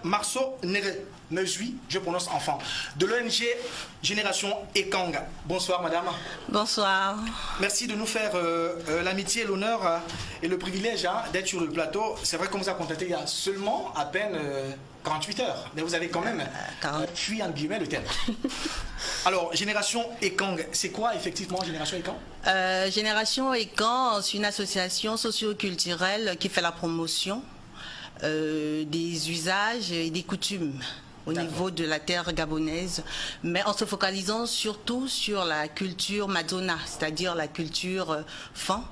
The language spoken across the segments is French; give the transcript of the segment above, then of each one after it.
Marceau Nezui, je prononce enfant, de l'ONG Génération Ekang. Bonsoir madame. Bonsoir. Merci de nous faire l'amitié, l'honneur et le privilège d'être sur le plateau. C'est vrai qu'on vous a contacté il y a seulement à peine 48 heures, mais vous avez quand même fui en guillemets le thème. Alors, Génération Ekang, c'est quoi effectivement Génération Ekang? Génération Ekang, c'est une association socio-culturelle qui fait la promotion des usages et des coutumes au niveau de la terre gabonaise, mais en se focalisant surtout sur la culture Madona, c'est-à-dire la culture fan,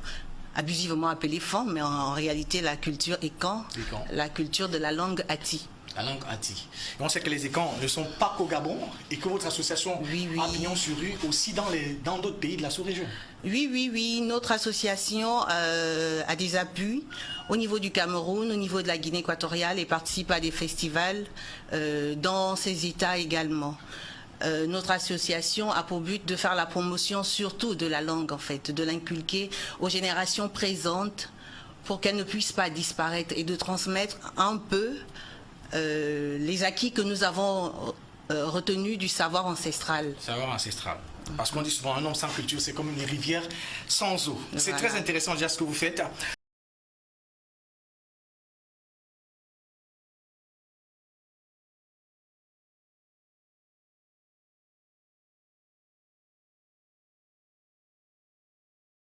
abusivement appelée fan, mais en réalité la culture Ekang, la culture de la langue Ati. La langue Ati. Et on sait que les Ekans ne sont pas qu'au Gabon et que votre association a pignon sur rue aussi dans d'autres pays de la sous-région. Oui. Notre association a des appuis au niveau du Cameroun, au niveau de la Guinée équatoriale et participe à des festivals dans ces États également. Notre association a pour but de faire la promotion surtout de la langue, en fait, de l'inculquer aux générations présentes pour qu'elles ne puissent pas disparaître et de transmettre un peu les acquis que nous avons retenus du savoir ancestral. Savoir ancestral. Parce qu'on dit souvent un homme sans culture, c'est comme une rivière sans eau. C'est très intéressant déjà ce que vous faites.